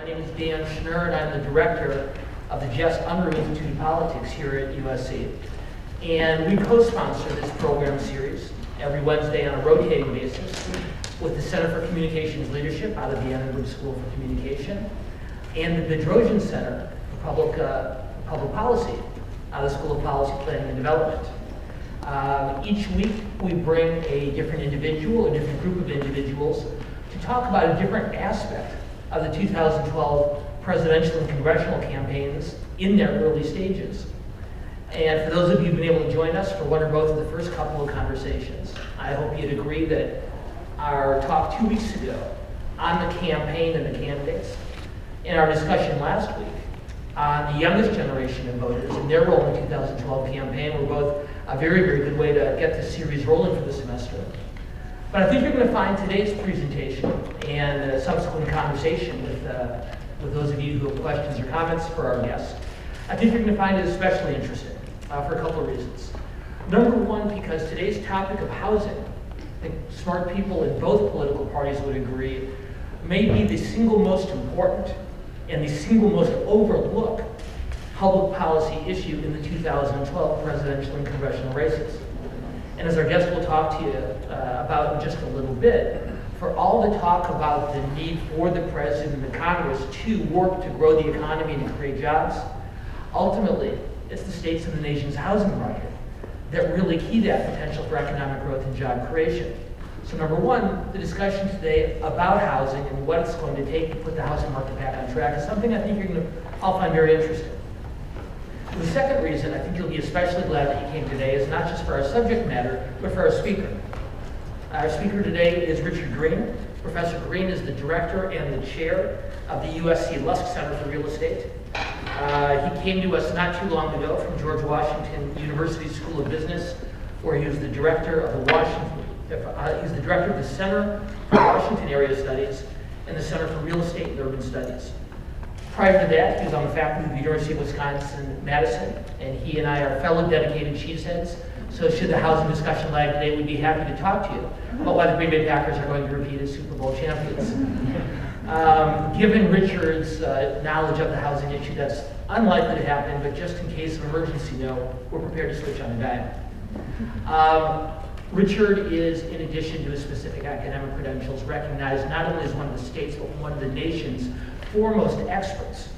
My name is Dan Schnur, and I'm the director of the Jess Unruh Institute of Politics here at USC. And we co-sponsor this program series every Wednesday on a rotating basis with the Center for Communications Leadership out of the Annenberg School for Communication and the Bedrosian Center for Public Policy out of the School of Policy Planning and Development. Each week we bring a different individual, a different group of individuals to talk about a different aspect of the 2012 presidential and congressional campaigns in their early stages. And for those of you who've been able to join us for one or both of the first couple of conversations, I hope you'd agree that our talk 2 weeks ago on the campaign and the candidates, and our discussion last week on the youngest generation of voters and their role in the 2012 campaign were both a very, very good way to get this series rolling for the semester. But I think you're going to find today's presentation and the subsequent conversation with those of you who have questions or comments for our guests, I think you're going to find it especially interesting for a couple of reasons. Number one, because today's topic of housing, I think smart people in both political parties would agree, may be the single most important and the single most overlooked public policy issue in the 2012 presidential and congressional races. And as our guest will talk to you about in just a little bit, for all the talk about the need for the President and the Congress to work to grow the economy and to create jobs, ultimately, it's the states and the nation's housing market that really key that potential for economic growth and job creation. So number one, the discussion today about housing and what it's going to take to put the housing market back on track is something I think you're going to all find very interesting. The second reason I think you'll be especially glad that you came today is not just for our subject matter, but for our speaker. Our speaker today is Richard Green. Professor Green is the director and the chair of the USC Lusk Center for Real Estate. He came to us not too long ago from George Washington University School of Business, where he was the director of the he's the director of the Center for Washington Area Studies and the Center for Real Estate and Urban Studies. Prior to that, he was on the faculty of the University of Wisconsin-Madison, and he and I are fellow dedicated cheeseheads. So should the housing discussion lag today, we'd be happy to talk to you about why the Green Bay Packers are going to repeat as Super Bowl champions. Given Richard's knowledge of the housing issue, that's unlikely to happen, but just in case of emergency, though, we're prepared to switch on a dime. Richard is, in addition to his specific academic credentials, recognized not only as one of the state's, but one of the nation's foremost experts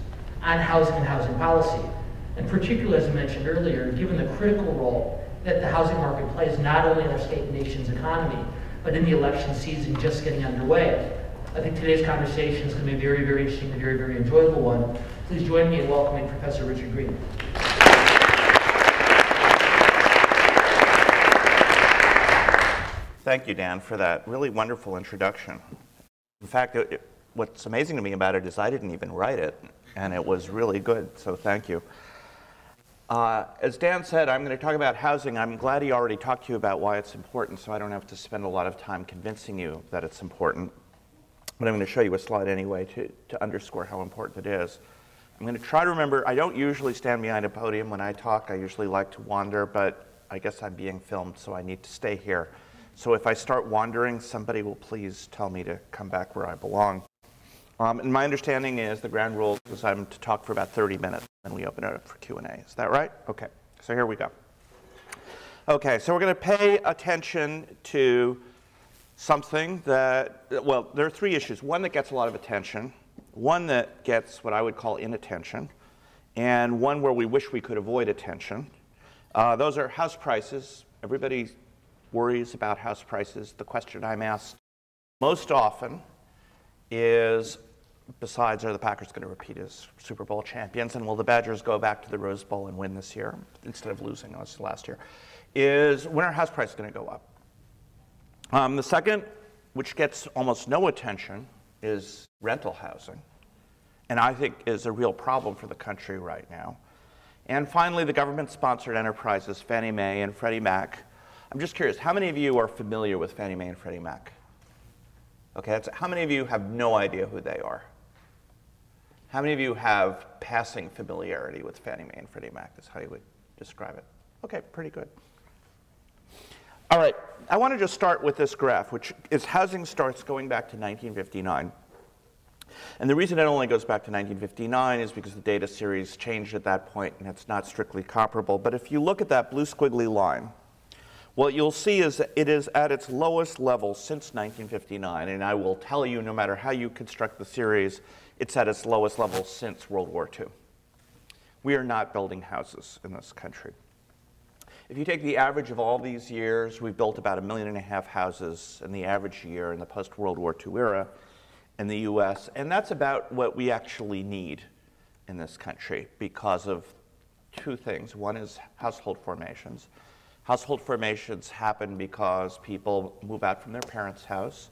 on housing and housing policy. And particularly, as I mentioned earlier, given the critical role that the housing market plays not only in our state and nation's economy, but in the election season just getting underway, I think today's conversation is going to be a very, very interesting and very, very enjoyable one. Please join me in welcoming Professor Richard Green. Thank you, Dan, for that really wonderful introduction. In fact, what's amazing to me about it is I didn't even write it, and it was really good, so thank you. As Dan said, I'm going to talk about housing. I'm glad he already talked to you about why it's important, so I don't have to spend a lot of time convincing you that it's important. But I'm going to show you a slide anyway to underscore how important it is. I'm going to try to remember, I don't usually stand behind a podium when I talk. I usually like to wander, but I guess I'm being filmed, so I need to stay here. So if I start wandering, somebody will please tell me to come back where I belong. And my understanding is the ground rules is I'm to talk for about 30 minutes, and we open it up for Q&A. Is that right? Okay, so here we go. Okay, so we're going to pay attention to something that, well, there are three issues. One that gets a lot of attention, one that gets what I would call inattention, and one where we wish we could avoid attention. Those are house prices. Everybody worries about house prices. The question I'm asked most often is, besides, are the Packers going to repeat as Super Bowl champions, and will the Badgers go back to the Rose Bowl and win this year instead of losing us last year, is when are house prices going to go up? The second, which gets almost no attention, is rental housing, and I think is a real problem for the country right now. And finally, the government-sponsored enterprises, Fannie Mae and Freddie Mac. I'm just curious, how many of you are familiar with Fannie Mae and Freddie Mac? Okay, how many of you have no idea who they are? How many of you have passing familiarity with Fannie Mae and Freddie Mac? That's how you would describe it. Okay, pretty good. All right, I want to just start with this graph, which is housing starts going back to 1959. And the reason it only goes back to 1959 is because the data series changed at that point, and it's not strictly comparable. But if you look at that blue squiggly line, what you'll see is it is at its lowest level since 1959. And I will tell you, no matter how you construct the series, it's at its lowest level since World War II. We are not building houses in this country. If you take the average of all these years, we've built about 1.5 million houses in the average year in the post-World War II era in the US, and that's about what we actually need in this country because of two things. One is household formations. Household formations happen because people move out from their parents' house,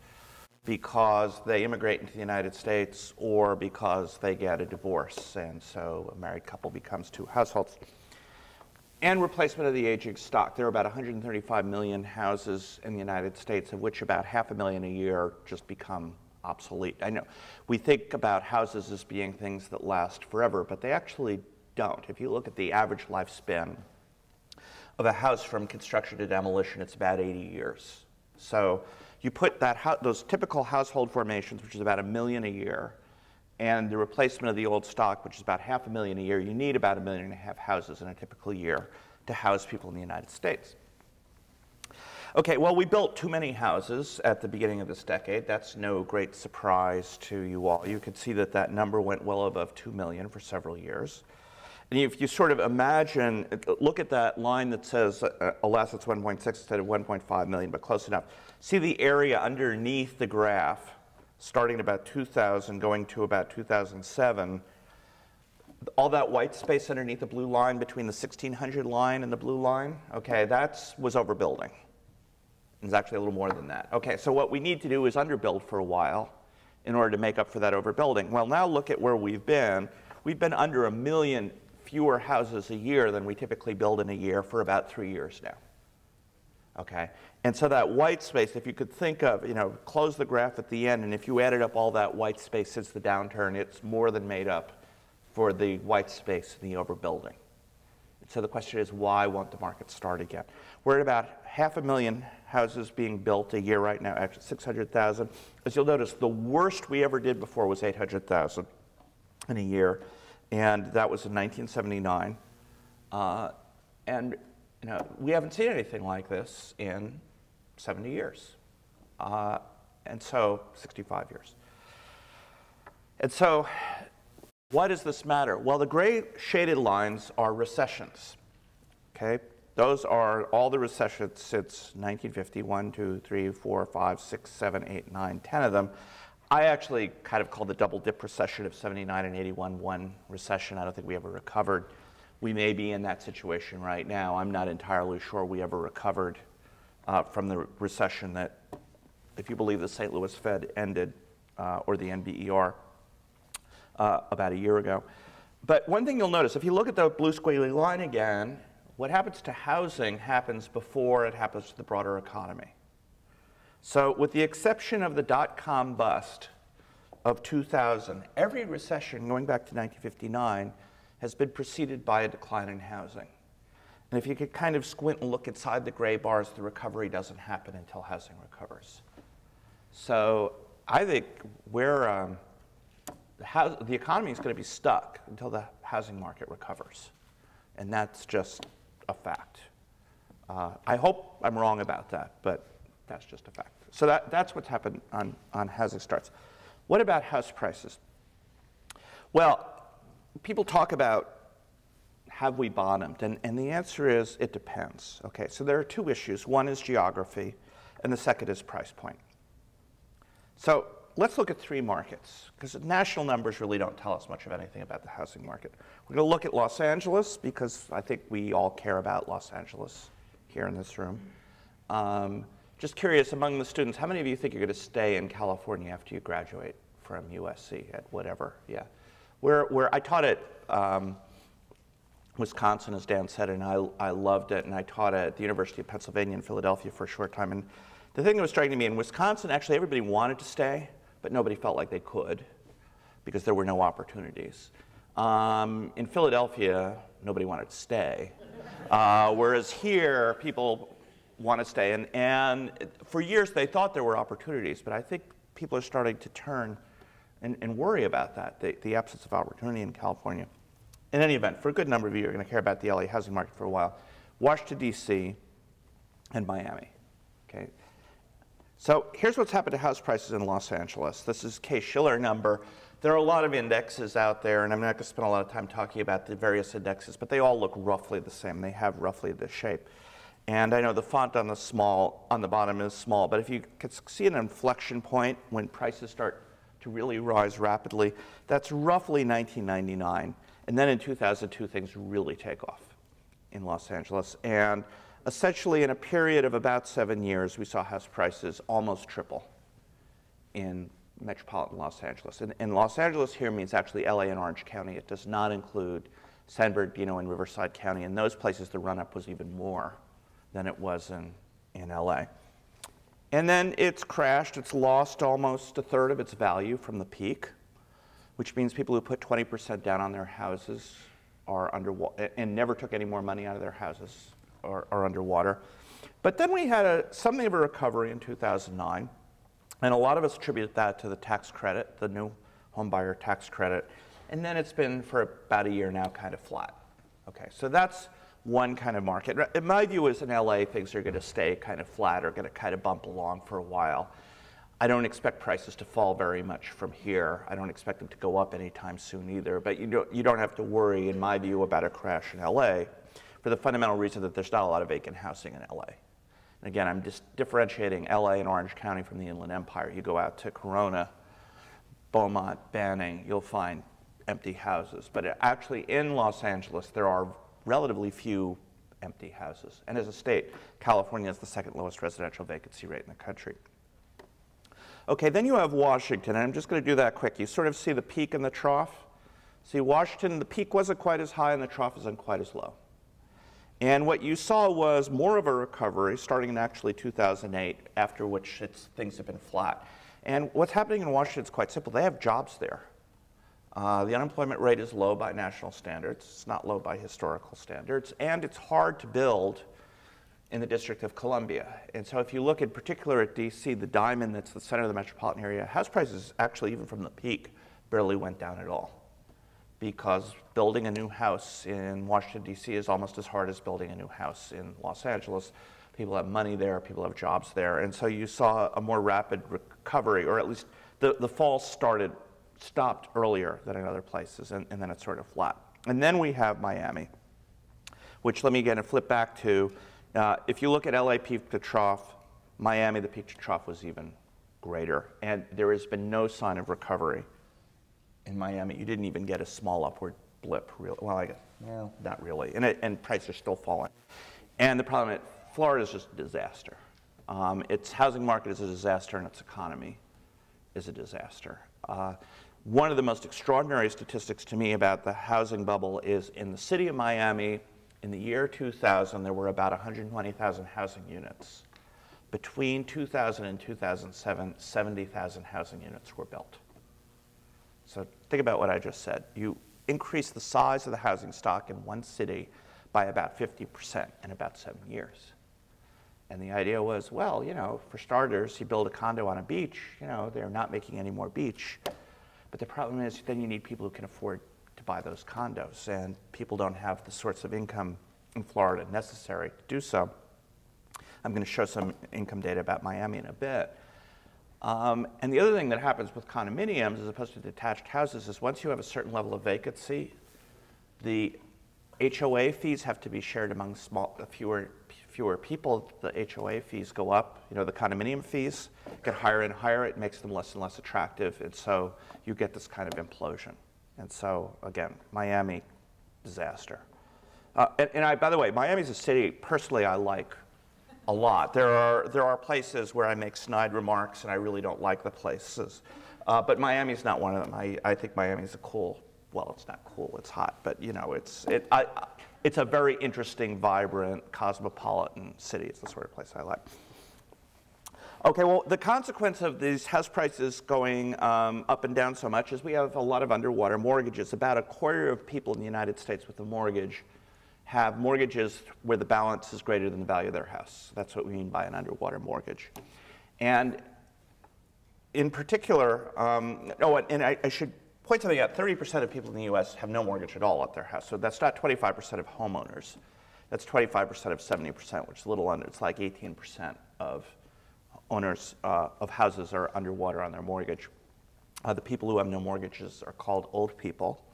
because they immigrate into the United States, or because they get a divorce, and so a married couple becomes two households. And replacement of the aging stock. There are about 135 million houses in the United States, of which about 500,000 a year just become obsolete. I know we think about houses as being things that last forever, but they actually don't. If you look at the average lifespan of a house from construction to demolition, it's about 80 years. So you put those typical household formations, which is about 1 million a year, and the replacement of the old stock, which is about 500,000 a year, you need about 1.5 million houses in a typical year to house people in the United States. Okay, well, we built too many houses at the beginning of this decade. That's no great surprise to you all. You can see that that number went well above 2 million for several years. And if you sort of imagine, look at that line that says, alas, it's 1.6 instead of 1.5 million, but close enough. See the area underneath the graph, starting at about 2000, going to about 2007. All that white space underneath the blue line between the 1600 line and the blue line, okay, that was overbuilding. It's actually a little more than that. Okay, so what we need to do is underbuild for a while in order to make up for that overbuilding. Well, now look at where we've been. We've been under 1 million fewer houses a year than we typically build in a year for about 3 years now. Okay, and so that white space, if you could think of, close the graph at the end, and if you added up all that white space since the downturn, it's more than made up for the white space in the overbuilding. So the question is, why won't the market start again? We're at about 500,000 houses being built a year right now, actually 600,000. As you'll notice, the worst we ever did before was 800,000 in a year, and that was in 1979. And we haven't seen anything like this in 70 years, and so 65 years. And so why does this matter? Well, the gray shaded lines are recessions, okay? Those are all the recessions since 1950, 1, 2, 3, 4, 5, 6, 7, 8, 9, 10 of them. I actually kind of call the double dip recession of 79 and 81 one recession. I don't think we ever recovered. We may be in that situation right now. I'm not entirely sure we ever recovered from the recession that, if you believe the St. Louis Fed ended, or the NBER, about a year ago. But one thing you'll notice, if you look at the blue squiggly line again, what happens to housing happens before it happens to the broader economy. So with the exception of the dot-com bust of 2000, every recession going back to 1959 has been preceded by a decline in housing. And if you could kind of squint and look inside the gray bars, the recovery doesn't happen until housing recovers. So I think the economy is going to be stuck until the housing market recovers. And that's just a fact. I hope I'm wrong about that, but that's just a fact. So that's what's happened on housing starts. What about house prices? Well, people talk about, have we bottomed? And the answer is, it depends. Okay, so there are two issues. One is geography, and the second is price point. So let's look at 3 markets, because national numbers really don't tell us much of anything about the housing market. We're going to look at Los Angeles, because I think we all care about Los Angeles here in this room. Just curious, among the students, how many of you think you're going to stay in California after you graduate from USC at whatever? Yeah. I taught at Wisconsin, as Dan said, and I loved it, and I taught at the University of Pennsylvania in Philadelphia for a short time. And the thing that was striking to me, in Wisconsin, actually everybody wanted to stay, but nobody felt like they could because there were no opportunities. In Philadelphia, nobody wanted to stay, whereas here, people want to stay. And for years, they thought there were opportunities, but I think people are starting to turn and worry about that, the absence of opportunity in California. In any event, for a good number of you, you're going to care about the LA housing market for a while. Washington, D.C., and Miami. Okay. So here's what's happened to house prices in Los Angeles. This is Case-Shiller number. There are a lot of indexes out there, and I'm not going to spend a lot of time talking about the various indexes, but they all look roughly the same. They have roughly this shape. And I know the font on the bottom is small, but if you could see an inflection point when prices start to really rise rapidly, that's roughly 1999. And then in 2002, things really take off in Los Angeles. And essentially, in a period of about 7 years, we saw house prices almost triple in metropolitan Los Angeles. And Los Angeles here means actually LA and Orange County. It does not include San Bernardino and Riverside County. In those places, the run-up was even more than it was in LA. And then it's crashed. It's lost almost a third of its value from the peak, which means people who put 20% down on their houses are underwater and never took any more money out of their houses are underwater. But then we had something of a recovery in 2009, and a lot of us attribute that to the tax credit, the new home buyer tax credit. And then it's been, for about a year now, kind of flat. Okay, so that's one kind of market. In my view is in LA, things are going to stay kind of flat or going to kind of bump along for a while. I don't expect prices to fall very much from here. I don't expect them to go up anytime soon either. But you don't have to worry, in my view, about a crash in LA for the fundamental reason that there's not a lot of vacant housing in LA. And again, I'm just differentiating LA and Orange County from the Inland Empire. You go out to Corona, Beaumont, Banning, you'll find empty houses. But actually in Los Angeles, there are relatively few empty houses. And as a state, California has the second lowest residential vacancy rate in the country. Okay, then you have Washington, and I'm just going to do that quick. You sort of see the peak and the trough. See, Washington, the peak wasn't quite as high and the trough isn't quite as low. And what you saw was more of a recovery starting in actually 2008, after which things have been flat. And what's happening in Washington is quite simple. They have jobs there. The unemployment rate is low by national standards. It's not low by historical standards. And it's hard to build in the District of Columbia. And so if you look in particular at DC, the diamond that's the center of the metropolitan area, house prices actually, even from the peak, barely went down at all. Because building a new house in Washington, D.C. is almost as hard as building a new house in Los Angeles. People have money there, people have jobs there. And so you saw a more rapid recovery, or at least the fall stopped earlier than in other places, and then it's sort of flat. And then we have Miami, which let me again flip back to, if you look at LA peak to trough, Miami, the peak to trough was even greater. And there has been no sign of recovery in Miami. You didn't even get a small upward blip, really. Well, I guess, well, not really. And prices are still falling. And the problem at Florida is just a disaster. Its housing market is a disaster, and its economy is a disaster. One of the most extraordinary statistics to me about the housing bubble is in the city of Miami, in the year 2000, there were about 120,000 housing units. Between 2000 and 2007, 70,000 housing units were built. So think about what I just said. You increase the size of the housing stock in one city by about 50% in about 7 years. And the idea was, well, you know, for starters, you build a condo on a beach, you know, they're not making any more beach. But the problem is then you need people who can afford to buy those condos, and people don't have the sorts of income in Florida necessary to do so. I'm going to show some income data about Miami in a bit. And the other thing that happens with condominiums as opposed to detached houses is once you have a certain level of vacancy, the HOA fees have to be shared among fewer people. The HOA fees go up. You know, the condominium fees get higher and higher. It makes them less and less attractive, and so you get this kind of implosion. And so, again, Miami, disaster. And by the way, Miami's a city, personally, I like a lot. There are places where I make snide remarks, and I really don't like the places. But Miami's not one of them. I think Miami's a cool, well, it's not cool, it's hot, but, you know, it's a very interesting, vibrant, cosmopolitan city. It's the sort of place I like. Okay, well, the consequence of these house prices going up and down so much is we have a lot of underwater mortgages. About a quarter of people in the United States with a mortgage have mortgages where the balance is greater than the value of their house. That's what we mean by an underwater mortgage. And in particular, and I should point something out, 30% of people in the US have no mortgage at all at their house. So that's not 25% of homeowners. That's 25% of 70%, which is a little under, it's like 18% of owners of houses are underwater on their mortgage. The people who have no mortgages are called old people.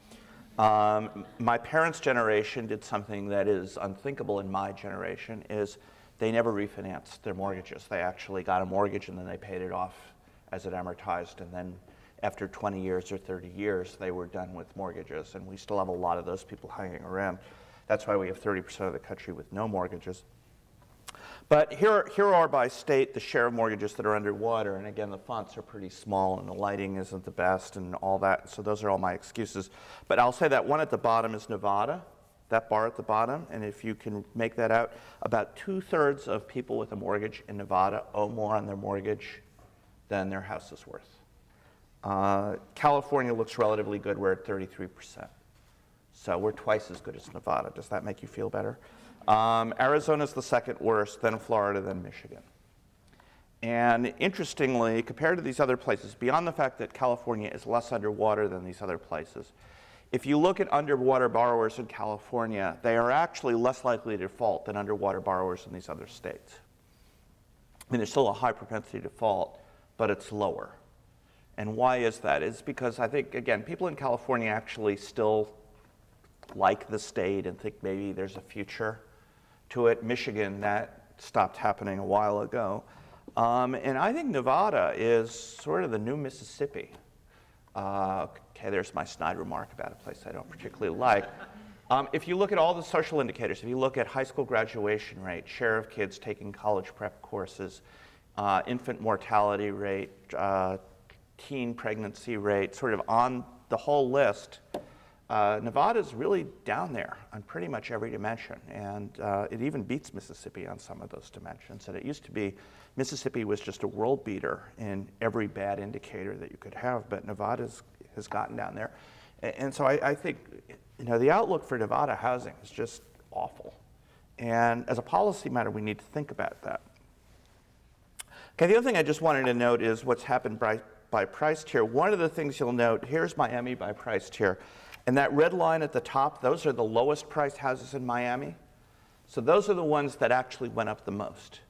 My parents' generation did something that is unthinkable in my generation, is they never refinanced their mortgages. They actually got a mortgage and then they paid it off as it amortized, and then after 20 years or 30 years, they were done with mortgages, and we still have a lot of those people hanging around. That's why we have 30% of the country with no mortgages. But here are by state the share of mortgages that are underwater, and again, the fonts are pretty small and the lighting isn't the best and all that, so those are all my excuses. But I'll say that one at the bottom is Nevada, that bar at the bottom, and if you can make that out, about 2/3 of people with a mortgage in Nevada owe more on their mortgage than their house is worth. California looks relatively good, we're at 33%. So we're twice as good as Nevada. Does that make you feel better? Arizona's the second worst, then Florida, then Michigan. And interestingly, compared to these other places, beyond the fact that California is less underwater than these other places, if you look at underwater borrowers in California, they are actually less likely to default than underwater borrowers in these other states. I mean, there's still a high propensity to default, but it's lower. And why is that? It's because I think, again, people in California actually still like the state and think maybe there's a future to it. Michigan, that stopped happening a while ago. And I think Nevada is sort of the new Mississippi. Okay, there's my snide remark about a place I don't particularly like. If you look at all the social indicators, if you look at high school graduation rate, share of kids taking college prep courses, infant mortality rate, teen pregnancy rate, sort of on the whole list, Nevada's really down there on pretty much every dimension, and it even beats Mississippi on some of those dimensions. And it used to be Mississippi was just a world beater in every bad indicator that you could have, but Nevada has gotten down there. And so I think, you know, the outlook for Nevada housing is just awful. And as a policy matter, we need to think about that. Okay, the other thing I just wanted to note is what's happened by price tier. One of the things you'll note, here's Miami by price tier. And that red line at the top, those are the lowest priced houses in Miami. So those are the ones that actually went up the most.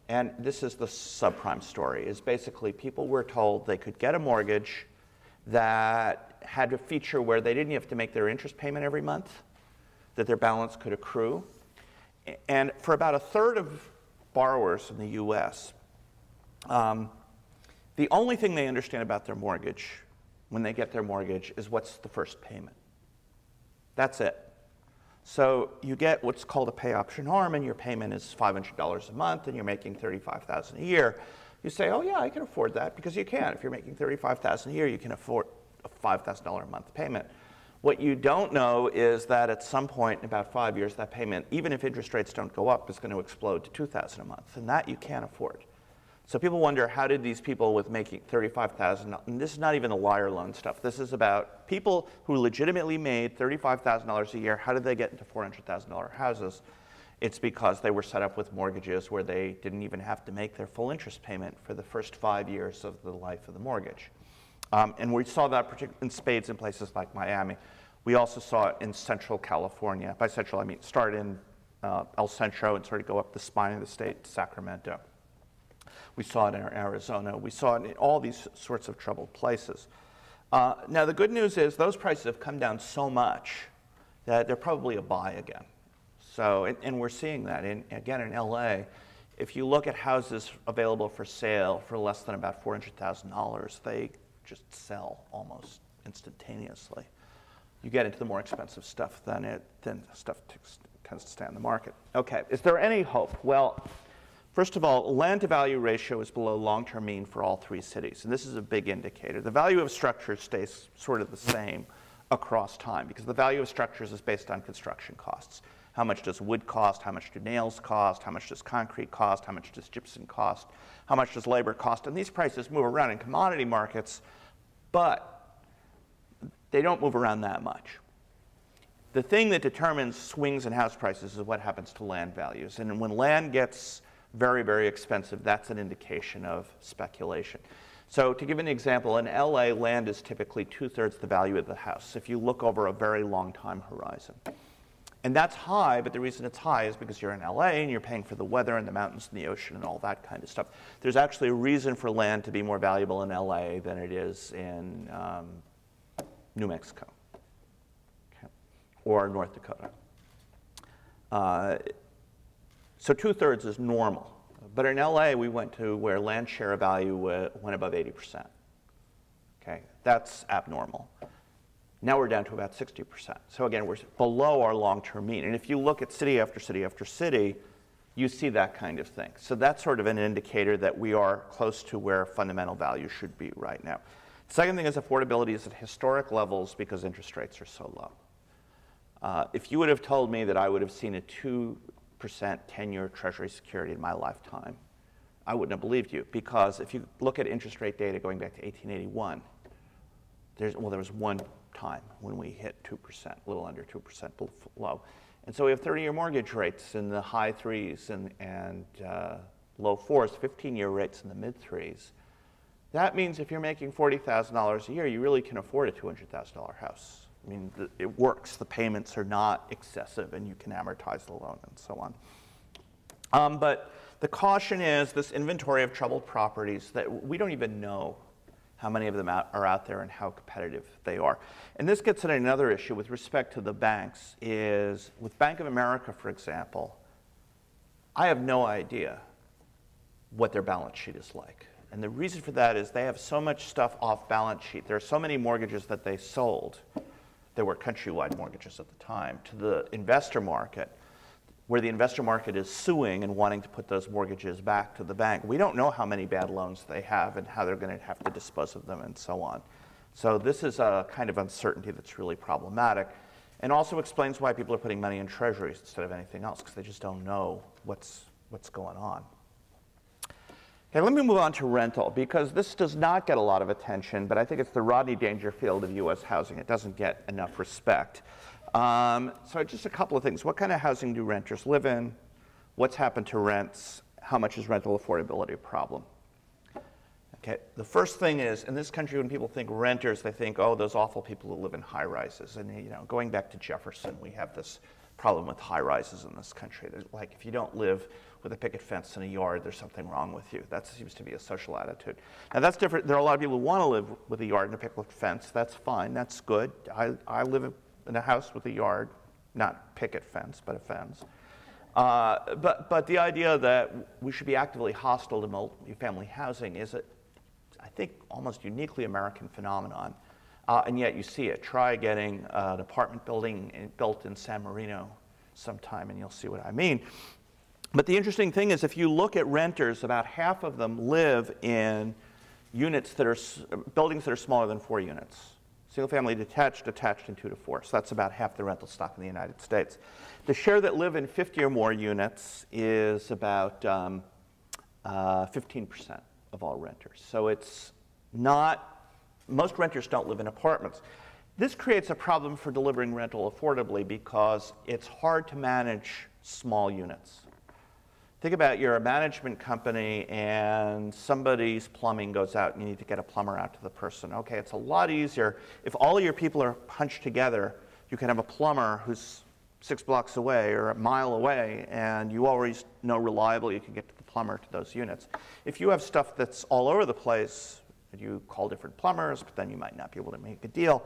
And this is the subprime story, is basically people were told they could get a mortgage that had a feature where they didn't have to make their interest payment every month, that their balance could accrue. And for about 1/3 of borrowers in the US, the only thing they understand about their mortgage when they get their mortgage is what's the first payment. That's it. So you get what's called a pay option arm, and your payment is $500 a month, and you're making $35,000 a year. You say, oh yeah, I can afford that, because you can. If you're making $35,000 a year, you can afford a $5,000 a month payment. What you don't know is that at some point in about 5 years, that payment, even if interest rates don't go up, is going to explode to $2,000 a month, and that you can't afford. So people wonder, how did these people with making $35,000, and this is not even the liar loan stuff, this is about people who legitimately made $35,000 a year, how did they get into $400,000 houses? It's because they were set up with mortgages where they didn't even have to make their full interest payment for the first 5 years of the life of the mortgage. And we saw that in spades in places like Miami. We also saw it in Central California. By Central, I mean start in El Centro and sort of go up the spine of the state to Sacramento. We saw it in Arizona. We saw it in all these sorts of troubled places. Now, the good news is those prices have come down so much that they're probably a buy again. So, and we're seeing that. Again, in LA, if you look at houses available for sale for less than about $400,000, they just sell almost instantaneously. You get into the more expensive stuff, then stuff tends to stay on the market. Okay, is there any hope? Well, first of all, land-to-value ratio is below long-term mean for all 3 cities, and this is a big indicator. The value of structures stays sort of the same across time, because the value of structures is based on construction costs. How much does wood cost? How much do nails cost? How much does concrete cost? How much does gypsum cost? How much does labor cost? And these prices move around in commodity markets, but they don't move around that much. The thing that determines swings in house prices is what happens to land values. And when land gets very, very expensive, that's an indication of speculation. So to give an example, in LA, land is typically 2/3 the value of the house if you look over a very long time horizon. And that's high, but the reason it's high is because you're in LA and you're paying for the weather and the mountains and the ocean and all that kind of stuff. There's actually a reason for land to be more valuable in LA than it is in New Mexico, okay, or North Dakota. So 2/3 is normal. But in LA, we went to where land share of value went above 80%. Okay, that's abnormal. Now we're down to about 60%. So again, we're below our long-term mean. And if you look at city after city after city, you see that kind of thing. So that's sort of an indicator that we are close to where fundamental value should be right now. The second thing is affordability is at historic levels because interest rates are so low. If you would have told me that I would have seen a 2% 10-year Treasury security in my lifetime, I wouldn't have believed you, because if you look at interest rate data going back to 1881, there was one time when we hit 2%, a little under 2% below. And so we have 30-year mortgage rates in the high 3s and low 4s, 15-year rates in the mid 3s. That means if you're making $40,000 a year, you really can afford a $200,000 house. I mean, it works. The payments are not excessive, and you can amortize the loan and so on. But the caution is this inventory of troubled properties that we don't even know how many of them are out there and how competitive they are. And this gets at another issue with respect to the banks is, with Bank of America, for example, I have no idea what their balance sheet is like. And the reason for that is they have so much stuff off balance sheet. There are so many mortgages that they sold. There were countrywide mortgages at the time, to the investor market, where the investor market is suing and wanting to put those mortgages back to the bank. We don't know how many bad loans they have and how they're going to have to dispose of them and so on. So this is a kind of uncertainty that's really problematic, and also explains why people are putting money in treasuries instead of anything else, because they just don't know what's going on. Okay, let me move on to rental, because this does not get a lot of attention, but I think it's the Rodney Dangerfield of U.S. housing. It doesn't get enough respect. So just a couple of things. What kind of housing do renters live in? What's happened to rents? How much is rental affordability a problem? Okay, the first thing is, in this country, when people think renters, they think, oh, those awful people who live in high-rises. And going back to Jefferson, we have this problem with high-rises in this country. Like, if you don't live with a picket fence in a yard, there's something wrong with you. That seems to be a social attitude. Now, that's different. There are a lot of people who want to live with a yard and a picket fence. That's fine. That's good. I live in a house with a yard, not picket fence, but a fence. But the idea that we should be actively hostile to multifamily housing is, I think, almost uniquely American phenomenon. And yet you see it. Try getting an apartment building built in San Marino sometime, and you'll see what I mean. But the interesting thing is, if you look at renters, about half of them live in units that are buildings that are smaller than 4 units. Single family detached, detached, and 2 to 4. So that's about half the rental stock in the United States. The share that live in 50 or more units is about 15% of all renters. So it's not, most renters don't live in apartments. This creates a problem for delivering rental affordably because it's hard to manage small units. Think about, you're a management company and somebody's plumbing goes out and you need to get a plumber out to the person. Okay, it's a lot easier. If all of your people are hunched together, you can have a plumber who's 6 blocks away or a mile away, and you always know reliably you can get to the plumber to those units. If you have stuff that's all over the place, you call different plumbers, but then you might not be able to make a deal.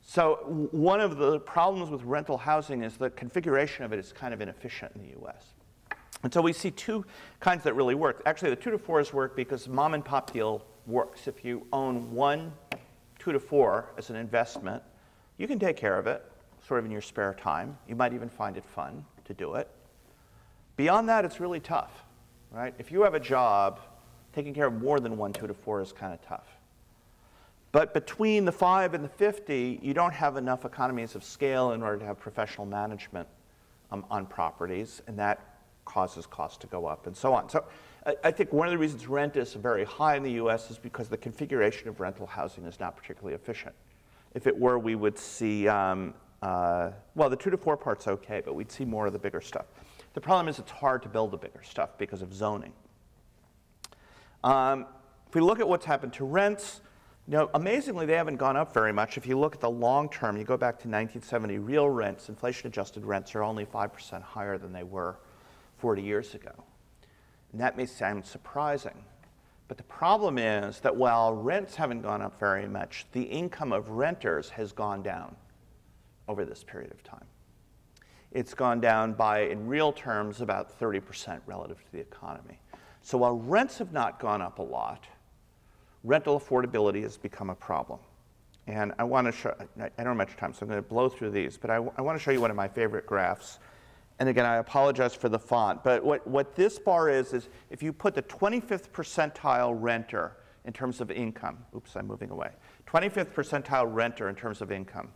So one of the problems with rental housing is the configuration of it is kind of inefficient in the US. And so we see 2 kinds that really work. Actually, the 2 to 4s work because mom and pop deal works. If you own 1 2 to 4 as an investment, you can take care of it sort of in your spare time. You might even find it fun to do it. Beyond that, it's really tough, right? If you have a job, taking care of more than 1 2 to 4 is kind of tough. But between the 5 and the 50, you don't have enough economies of scale in order to have professional management on properties, and that causes costs to go up and so on. So I think one of the reasons rent is very high in the US is because the configuration of rental housing is not particularly efficient. If it were, we would see, well, the 2 to 4 part's okay, but we'd see more of the bigger stuff. The problem is it's hard to build the bigger stuff because of zoning. If we look at what's happened to rents, amazingly, they haven't gone up very much. If you look at the long term, you go back to 1970, real rents, inflation-adjusted rents, are only 5% higher than they were 40 years ago. And that may sound surprising. But the problem is that while rents haven't gone up very much, the income of renters has gone down over this period of time. It's gone down by, in real terms, about 30% relative to the economy. So while rents have not gone up a lot, rental affordability has become a problem. And I want to show, I don't have much time, so I'm going to blow through these, but I want to show you one of my favorite graphs. And again, I apologize for the font, but what this bar is if you put the 25th percentile renter in terms of income, oops, I'm moving away, 25th percentile renter in terms of income,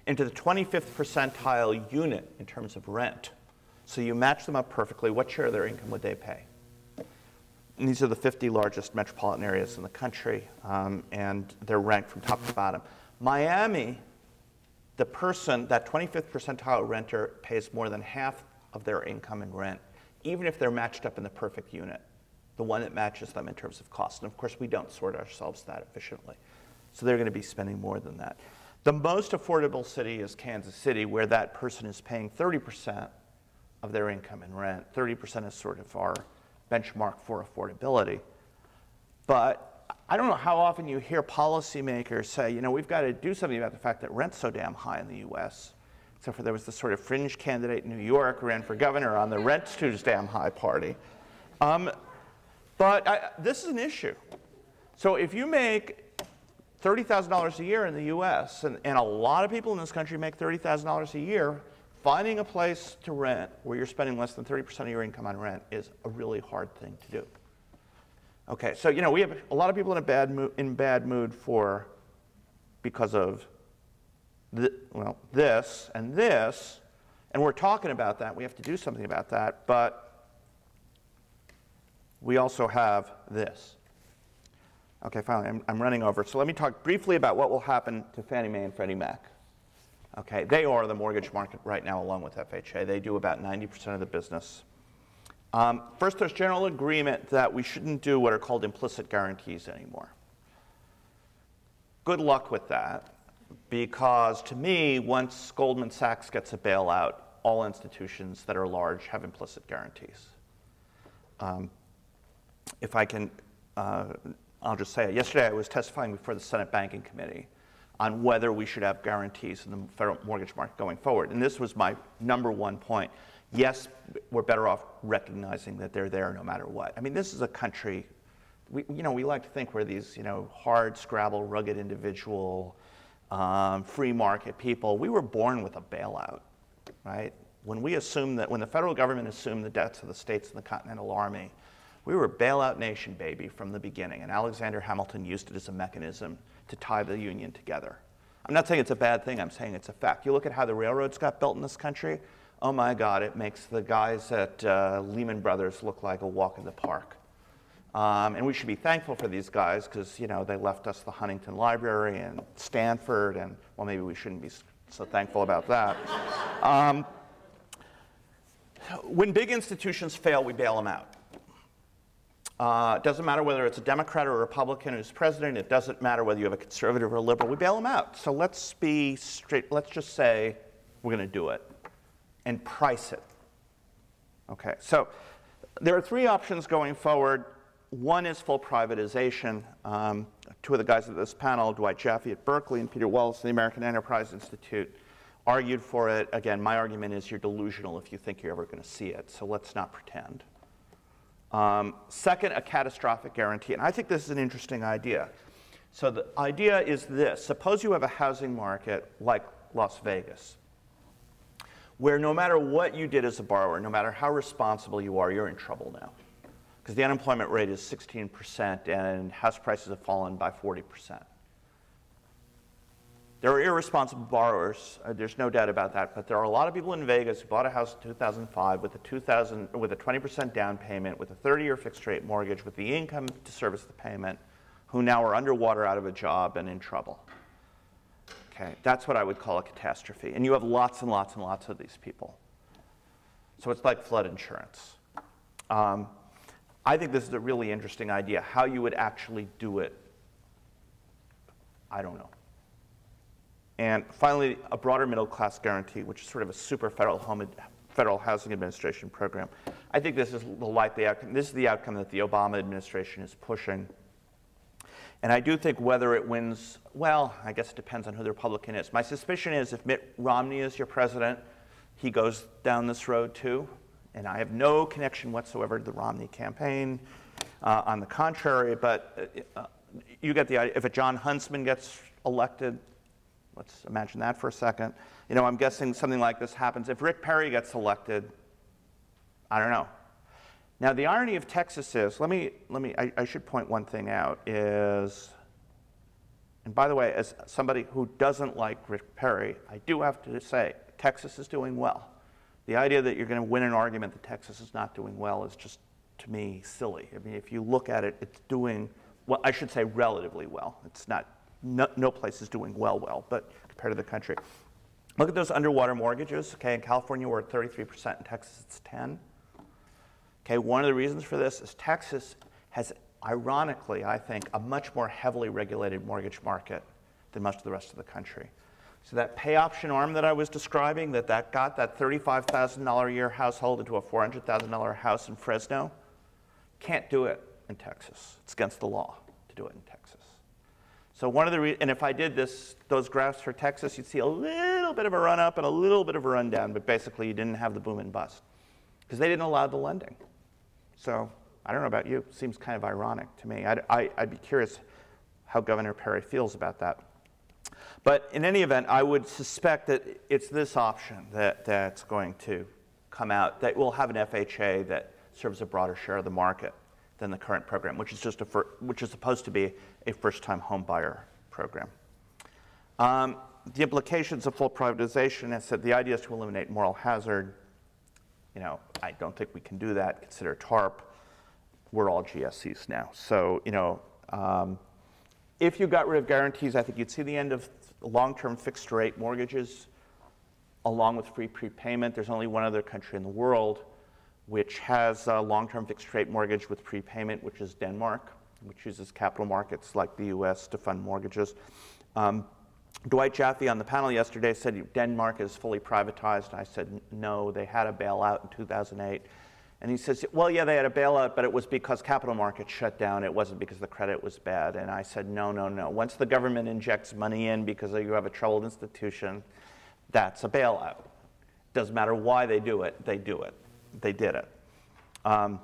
into the 25th percentile unit in terms of rent. So you match them up perfectly, what share of their income would they pay? And these are the 50 largest metropolitan areas in the country, and they're ranked from top to bottom. Miami, the person, that 25th percentile renter, pays more than half of their income in rent, even if they're matched up in the perfect unit, the one that matches them in terms of cost. And of course, we don't sort ourselves that efficiently. So they're going to be spending more than that. The most affordable city is Kansas City, where that person is paying 30% of their income in rent. 30% is sort of our benchmark for affordability. But I don't know how often you hear policymakers say, we've got to do something about the fact that rent's so damn high in the US. Except for there was this sort of fringe candidate in New York who ran for governor on the rent's too damn high party. But this is an issue. So if you make $30,000 a year in the US, and a lot of people in this country make $30,000 a year, finding a place to rent where you're spending less than 30% of your income on rent is a really hard thing to do. Okay, so we have a lot of people in bad mood because of this, and we're talking about that. We have to do something about that, but we also have this. Okay, finally, I'm running over. So let me talk briefly about what will happen to Fannie Mae and Freddie Mac. Okay, they are the mortgage market right now, along with FHA. They do about 90% of the business. First, there's general agreement that we shouldn't do what are called implicit guarantees anymore. Good luck with that, because to me, once Goldman Sachs gets a bailout, all institutions that are large have implicit guarantees. If I can, I'll just say it. Yesterday, I was testifying before the Senate Banking Committee on whether we should have guarantees in the federal mortgage market going forward. And this was my #1 point. Yes, we're better off recognizing that they're there no matter what. I mean, this is a country, we like to think we're these, hard scrabble, rugged individual, free market people. We were born with a bailout, right? When the federal government assumed the debts of the states and the Continental Army, we were a bailout nation, baby, from the beginning. And Alexander Hamilton used it as a mechanism to tie the Union together. I'm not saying it's a bad thing, I'm saying it's a fact. You look at how the railroads got built in this country, oh my God, it makes the guys at Lehman Brothers look like a walk in the park. And we should be thankful for these guys because, they left us the Huntington Library and Stanford, and, well, maybe we shouldn't be so thankful about that. When big institutions fail, we bail them out. It doesn't matter whether it's a Democrat or a Republican who's president. It doesn't matter whether you have a conservative or a liberal. We bail them out. So let's be straight. Let's just say we're going to do it and price it. Okay, so there are 3 options going forward. One is full privatization. 2 of the guys at this panel, Dwight Jaffe at Berkeley and Peter Wallace at the American Enterprise Institute, argued for it. Again, my argument is you're delusional if you think you're ever going to see it, so let's not pretend. Second, a catastrophic guarantee. And I think this is an interesting idea. So the idea is this. Suppose you have a housing market like Las Vegas, where no matter what you did as a borrower, no matter how responsible you are, you're in trouble now. Because the unemployment rate is 16% and house prices have fallen by 40%. There are irresponsible borrowers, there's no doubt about that, but there are a lot of people in Vegas who bought a house in 2005 with a 20% down payment, with a 30-year fixed rate mortgage, with the income to service the payment, who now are underwater, out of a job, and in trouble. Okay, that's what I would call a catastrophe. And you have lots and lots and lots of these people. So it's like flood insurance. I think this is a really interesting idea. How you would actually do it, I don't know. And finally, a broader middle class guarantee, which is sort of a super federal housing administration program. I think this is the likely outcome. This is the outcome that the Obama administration is pushing. And I do think whether it wins, well, I guess it depends on who the Republican is. My suspicion is if Mitt Romney is your president, he goes down this road too. And I have no connection whatsoever to the Romney campaign. On the contrary, but you get the idea. If a John Huntsman gets elected, let's imagine that for a second. You know, I'm guessing something like this happens. If Rick Perry gets elected, I don't know. Now, the irony of Texas is, I should point one thing out is, and by the way, as somebody who doesn't like Rick Perry, I do have to say, Texas is doing well. The idea that you're going to win an argument that Texas is not doing well is just, to me, silly. I mean, if you look at it, it's doing, well, I should say relatively well. It's not, no place is doing well, but compared to the country. Look at those underwater mortgages. Okay, in California, we're at 33%. In Texas, it's 10. Okay, one of the reasons for this is Texas has, ironically, I think, a much more heavily regulated mortgage market than much of the rest of the country. So that pay option arm that I was describing, that got that $35,000 a year household into a $400,000 house in Fresno, can't do it in Texas. It's against the law to do it in Texas. So one of the and if I did those graphs for Texas, you'd see a little bit of a run up and a little bit of a run down, but basically you didn't have the boom and bust because they didn't allow the lending. So I don't know about you, it seems kind of ironic to me. I'd be curious how Governor Perry feels about that. But in any event, I would suspect that it's this option that's going to come out that will have an FHA that serves a broader share of the market than the current program, which is supposed to be a first-time home buyer program. The implications of full privatization, I said the idea is to eliminate moral hazard. You know, I don't think we can do that. Consider TARP. We're all GSEs now. So, you know, if you got rid of guarantees, I think you'd see the end of long-term fixed-rate mortgages along with free prepayment. There's only one other country in the world which has a long-term fixed-rate mortgage with prepayment, which is Denmark, which uses capital markets like the US to fund mortgages. Dwight Jaffe on the panel yesterday said Denmark is fully privatized. I said, no, they had a bailout in 2008. And he says, well, yeah, they had a bailout, but it was because capital markets shut down. It wasn't because the credit was bad. And I said, no, no, no. Once the government injects money in because you have a troubled institution, that's a bailout. Doesn't matter why they do it, they do it. They did it. But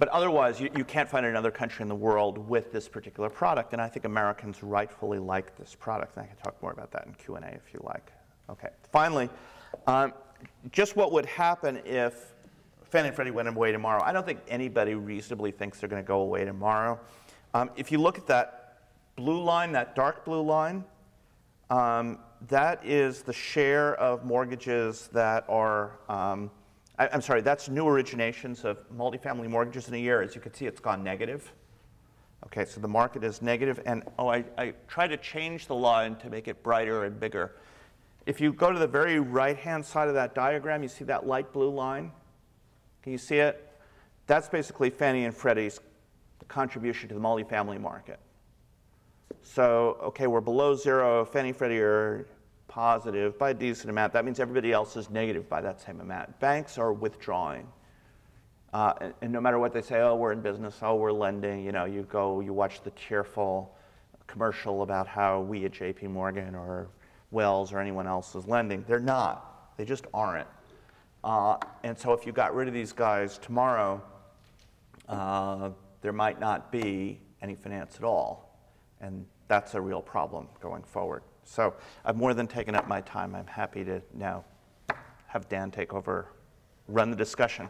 otherwise, you can't find another country in the world with this particular product. And I think Americans rightfully like this product. And I can talk more about that in Q&A if you like. Okay. Finally, just what would happen if Fannie and Freddie went away tomorrow? I don't think anybody reasonably thinks they're going to go away tomorrow. If you look at that blue line, that dark blue line, that is the share of mortgages that are, I'm sorry, that's new originations of multifamily mortgages in a year. As you can see, it's gone negative. Okay, so the market is negative. And I tried to change the line to make it brighter and bigger. If you go to the very right-hand side of that diagram, you see that light blue line? Can you see it? That's basically Fannie and Freddie's contribution to the multifamily market. So, okay, we're below zero. Fannie and Freddie are positive by a decent amount. That means everybody else is negative by that same amount. Banks are withdrawing. And no matter what they say, oh, we're in business, oh, we're lending, you know, you watch the tearful commercial about how we at JP Morgan or Wells or anyone else is lending. They're not. They just aren't. And so if you got rid of these guys tomorrow, there might not be any finance at all. And that's a real problem going forward. So I've more than taken up my time. I'm happy to now have Dan take over, run the discussion.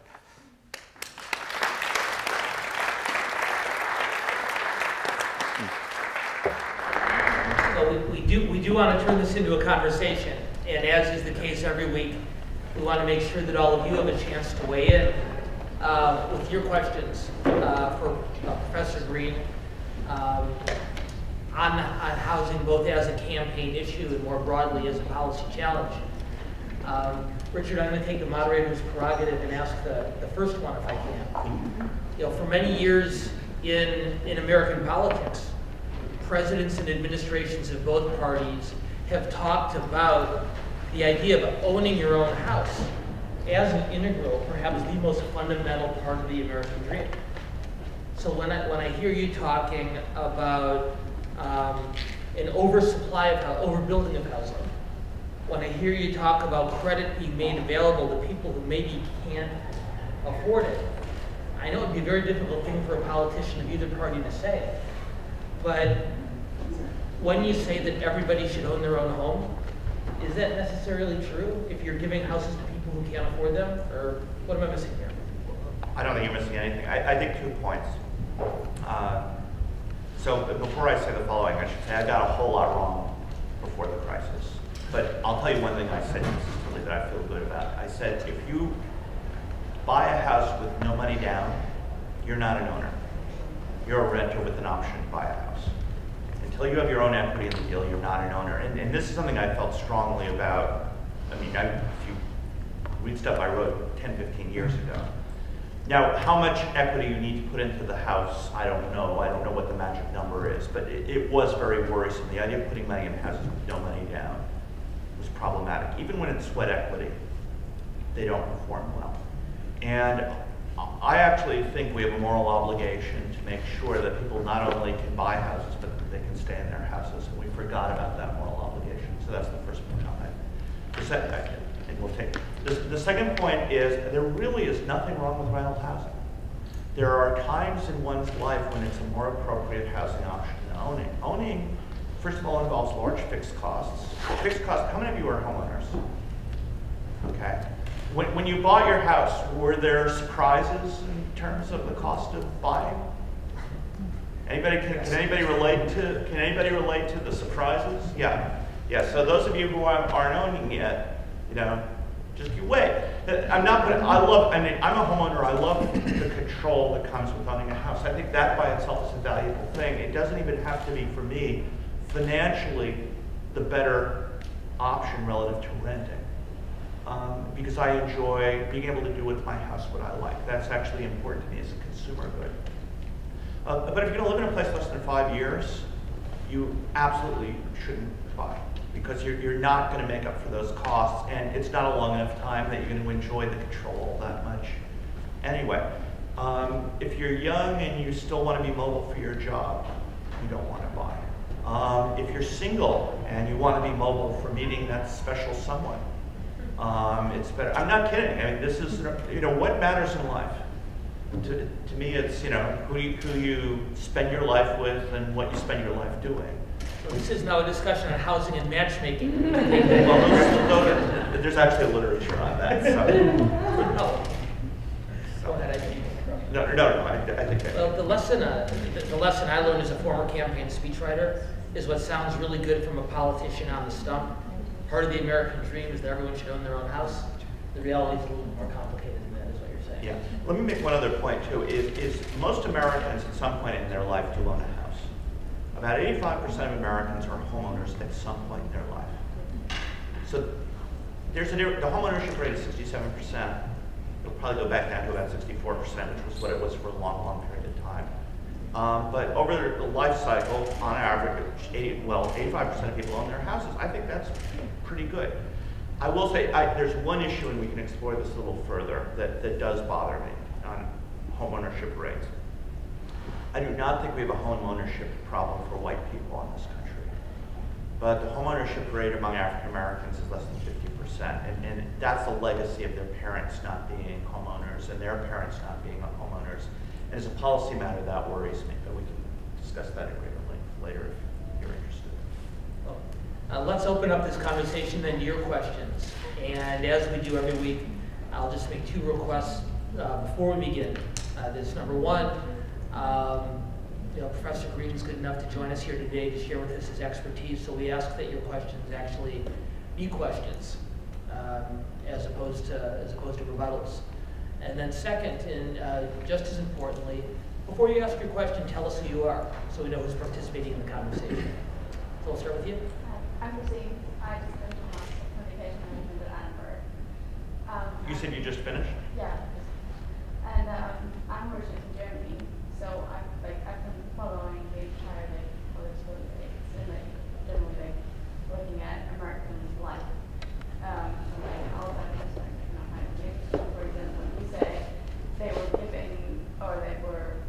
So we do want to turn this into a conversation. And as is the case every week, we want to make sure that all of you have a chance to weigh in with your questions for Professor Green. On housing, both as a campaign issue and more broadly as a policy challenge. Richard, I'm going to take the moderator's prerogative and ask the first one if I can. You know, for many years in American politics, presidents and administrations of both parties have talked about the idea of owning your own house as an integral, perhaps the most fundamental part of the American dream. So when I hear you talking about an oversupply of overbuilding of housing, when I hear you talk about credit being made available to people who maybe can't afford it, I know it'd be a very difficult thing for a politician of either party to say, but when you say that everybody should own their own home, is that necessarily true if you're giving houses to people who can't afford them, or what am I missing here? I don't think you're missing anything. I think 2 points. So before I say the following, I should say I got a whole lot wrong before the crisis. But I'll tell you one thing I said consistently that I feel good about. I said, if you buy a house with no money down, you're not an owner. You're a renter with an option to buy a house. Until you have your own equity in the deal, you're not an owner. And this is something I felt strongly about. I mean, if you read stuff I wrote 10, 15 years ago. Now, how much equity you need to put into the house, I don't know. I don't know what the magic number is, but it was very worrisome. The idea of putting money in houses with no money down was problematic. Even when it's sweat equity, they don't perform well. And I actually think we have a moral obligation to make sure that people not only can buy houses, but that they can stay in their houses. And we forgot about that moral obligation. So that's the first point I'll make. The second, and we'll take the second point is there really is nothing wrong with rental housing. There are times in one's life when it's a more appropriate housing option than owning. Owning, first of all, involves large fixed costs. Fixed costs, how many of you are homeowners? Okay. When you bought your house, were there surprises in terms of the cost of buying? Anybody can anybody relate to the surprises? Yeah. So those of you who aren't owning yet, you know, just you wait. I'm a homeowner. I love the control that comes with owning a house. I think that by itself is a valuable thing. It doesn't even have to be, for me, financially the better option relative to renting. Because I enjoy being able to do with my house what I like. That's actually important to me as a consumer good. But if you're going to live in a place less than 5 years, you absolutely shouldn't buy, because you're not going to make up for those costs, and it's not a long enough time that you're going to enjoy the control that much. Anyway, if you're young and you still want to be mobile for your job, you don't want to buy. If you're single and you want to be mobile for meeting that special someone, it's better. I'm not kidding. I mean, this is, what matters in life. To me, it's, who you spend your life with and what you spend your life doing. So this is now a discussion on housing and matchmaking. Well, there's actually a literature on that. So. Go ahead, I think. No, I think that. Well, the lesson I learned as a former campaign speechwriter is what sounds really good from a politician on the stump. Part of the American dream is that everyone should own their own house. The reality is a little more complicated than that, is what you're saying. Yeah. Let me make one other point, too. Is most Americans at some point in their life do own a house. About 85% of Americans are homeowners at some point in their life. So the homeownership rate is 67%. It'll probably go back down to about 64%, which was what it was for a long, long period of time. But over the life cycle, on average, 85% of people own their houses. I think that's pretty good. I will say there's one issue, and we can explore this a little further, that does bother me on homeownership rates. I do not think we have a homeownership problem for white people in this country. But the homeownership rate among African Americans is less than 50%. And that's the legacy of their parents not being homeowners and their parents not being homeowners. And as a policy matter, that worries me, but we can discuss that in greater length later if you're interested. Well, let's open up this conversation then to your questions. And as we do every week, I'll just make 2 requests before we begin. This number 1, Professor Green's good enough to join us here today to share with us his expertise, so we ask that your questions actually be questions as opposed to rebuttals. And then second, and just as importantly, before you ask your question, tell us who you are, so we know who's participating in the conversation. So we'll start with you. I'm Christine. I just finished my communication management at Annenberg. You said you just finished? Yeah. And I'm originally from Germany, so I've been following the entire political debates and generally looking at American life. And all that is for example, you say they were giving, or they were,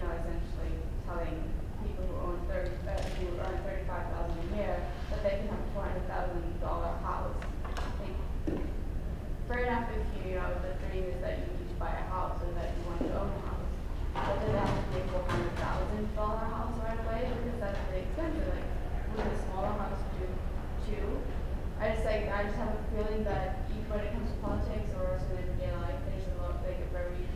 essentially telling people who earn $35,000 a year that they can have a $400,000 house. Fair enough if the dream is that you need to buy a house or that you want to own a house. But then that would be a $400,000 house right away because that's really expensive. Like, would a smaller house do too? I just have a feeling that when it comes to politics or in everyday life, there's a lot a very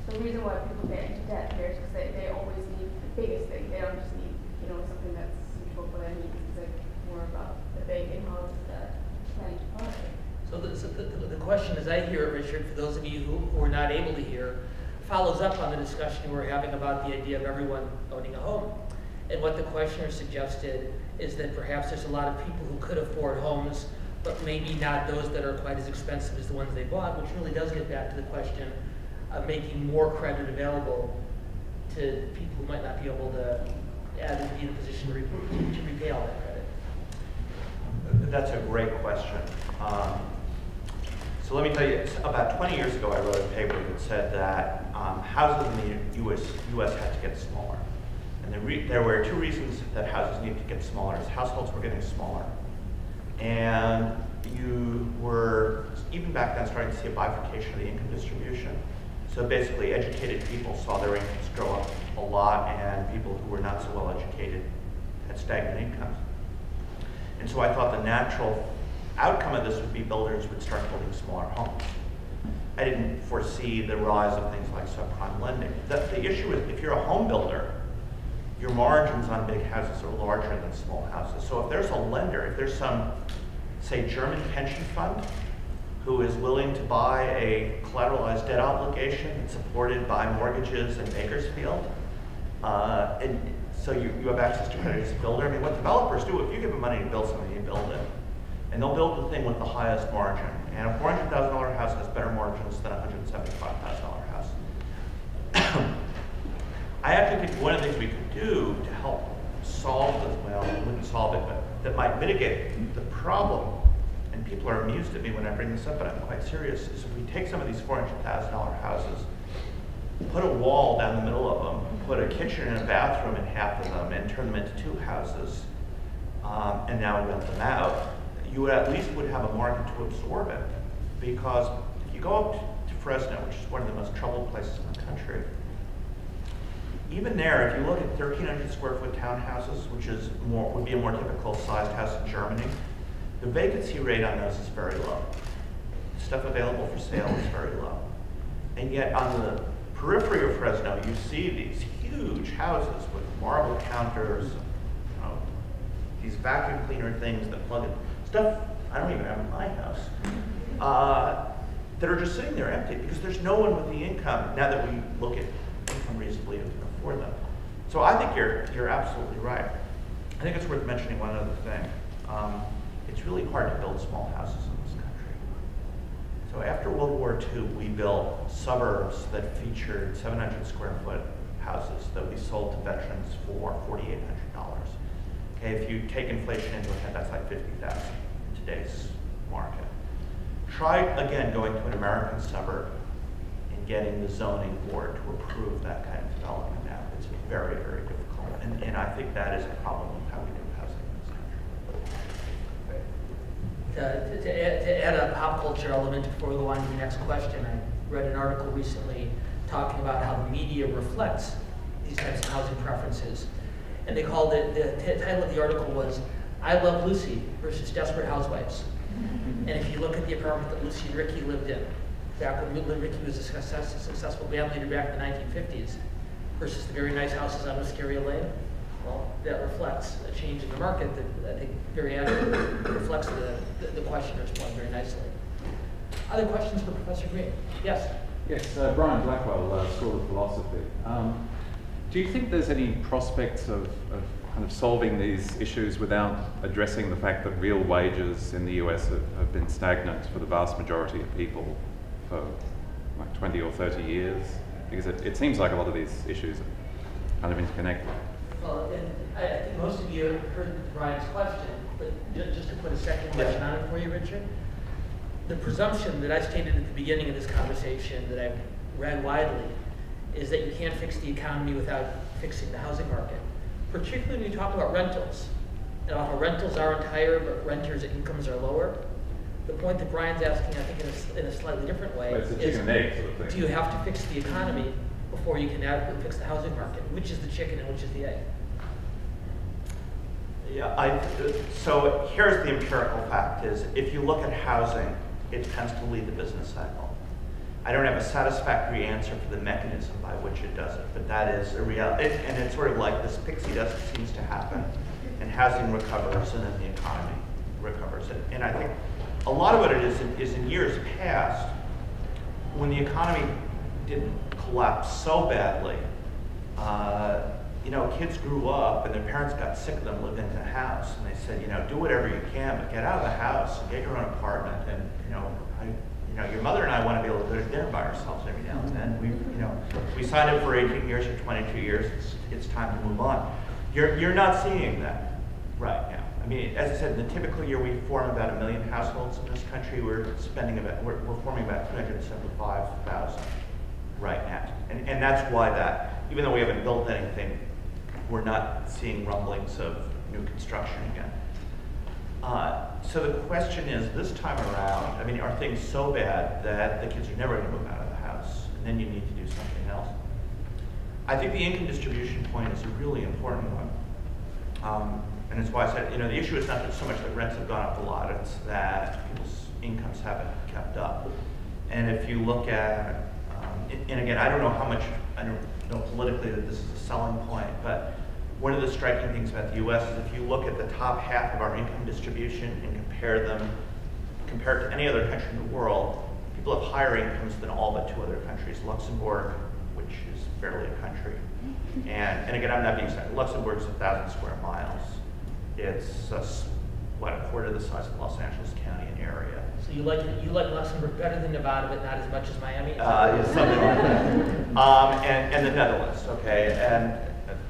the reason why people get into debt here is because they always need the biggest thing. They don't just need something that's suitable for their needs. It's more about the big and how it's planning to politics. So the question as I hear it, Richard, for those of you who are not able to hear, follows up on the discussion we were having about the idea of everyone owning a home. And what the questioner suggested is that perhaps there's a lot of people who could afford homes, but maybe not those that are quite as expensive as the ones they bought, which really does get back to the question of making more credit available to people who might not be able to be in a position to repay all that credit. That's a great question. So let me tell you, about 20 years ago, I wrote a paper that said that houses in the U.S. had to get smaller. And there were two reasons that houses needed to get smaller. Households were getting smaller. And you were, even back then, starting to see a bifurcation of the income distribution. So basically, educated people saw their incomes grow up a lot, and people who were not so well educated had stagnant incomes. And so I thought the natural outcome of this would be builders would start building smaller homes. I didn't foresee the rise of things like subprime lending. The issue is, if you're a home builder, your margins on big houses are larger than small houses. So if there's a lender, if there's some, say, German pension fund who is willing to buy a collateralized debt obligation that's supported by mortgages in Bakersfield, and so you have access to credit as a builder. I mean, what developers do, if you give them money to build something, you build it. And they'll build the thing with the highest margin. And a $400,000 house has better margins than a $175,000 house. I actually think one of the things we could do to help solve this, well, we wouldn't solve it, but that might mitigate the problem, and people are amused at me when I bring this up, but I'm quite serious, is if we take some of these $400,000 houses, put a wall down the middle of them, put a kitchen and a bathroom in half of them, and turn them into two houses, and now rent them out, you at least would have a market to absorb it. Because if you go up to Fresno, which is one of the most troubled places in the country, even there, if you look at 1,300 square foot townhouses, which is would be a more typical sized house in Germany, the vacancy rate on those is very low. Stuff available for sale is very low. And yet on the periphery of Fresno, you see these huge houses with marble counters, these vacuum cleaner things that plug in. Stuff I don't even have in my house, that are just sitting there empty because there's no one with the income, now that we look at income reasonably to afford them. So I think you're absolutely right. I think it's worth mentioning one other thing. It's really hard to build small houses in this country. So after World War II, we built suburbs that featured 700 square foot houses that we sold to veterans for $4,800. Okay, if you take inflation into account, that's like $50,000 in today's market. Try again going to an American suburb and getting the zoning board to approve that kind of development now. It's very, very difficult. And I think that is a problem with how we do housing in this country. To add a pop culture element before we go on to the next question, I read an article recently talking about how the media reflects these types of housing preferences. And they called it, the title of the article was, I Love Lucy versus Desperate Housewives. And if you look at the apartment that Lucy and Ricky lived in, back when Ricky was a successful band leader back in the 1950s, versus the very nice houses on Wisteria Lane, well, that reflects a change in the market that I think very accurately reflects the questioner's point very nicely. Other questions for Professor Green? Yes? Yes, Brian Blackwell, School of Philosophy. Do you think there's any prospects of kind of solving these issues without addressing the fact that real wages in the US have been stagnant for the vast majority of people for like 20 or 30 years? Because it seems like a lot of these issues are kind of interconnected. Well, and I think most of you heard Ryan's question, but just to put a second question on it for you, Richard. The presumption that I stated at the beginning of this conversation that I've read widely is that you can't fix the economy without fixing the housing market, particularly when you talk about rentals. And about how rentals aren't higher, but renters' incomes are lower. The point that Brian's asking, I think in a slightly different way, It's a is chicken and egg sort of thing. do you have to fix the economy before you can adequately fix the housing market? Which is the chicken and which is the egg? Yeah, so here's the empirical fact is, if you look at housing, it tends to lead the business cycle. I don't have a satisfactory answer for the mechanism by which it does it, but that is a reality. And it's sort of like this pixie dust seems to happen, and housing recovers, and then the economy recovers. And I think a lot of what it is in years past, when the economy didn't collapse so badly, you know, kids grew up and their parents got sick of them living in a house, and they said, you know, do whatever you can, but get out of the house and get your own apartment. And you know, your mother and I want to be able to go to dinner by ourselves every now and then. We signed up for 18 years or 22 years. It's time to move on. You're not seeing that right now. I mean, as I said, in the typical year, we form about 1 million households in this country. We're forming about 375,000 right now, and that's why that, even though we haven't built anything, we're not seeing rumblings of new construction again. So the question is, this time around, I mean, are things so bad that the kids are never going to move out of the house, and then you need to do something else? I think the income distribution point is a really important one. And it's why I said, you know, the issue is not that so much that rents have gone up a lot, it's that people's incomes haven't kept up. And if you look at, and again, I don't know how much, I don't know politically that this is a selling point, but one of the striking things about the US is if you look at the top half of our income distribution and compare it to any other country in the world, people have higher incomes than all but 2 other countries. Luxembourg, which is barely a country, and again, I'm not being sad. Luxembourg is 1,000 square miles. It's a quarter the size of Los Angeles County in area. So you like Luxembourg better than Nevada, but not as much as Miami? Yeah, something like that. And the Netherlands, okay, and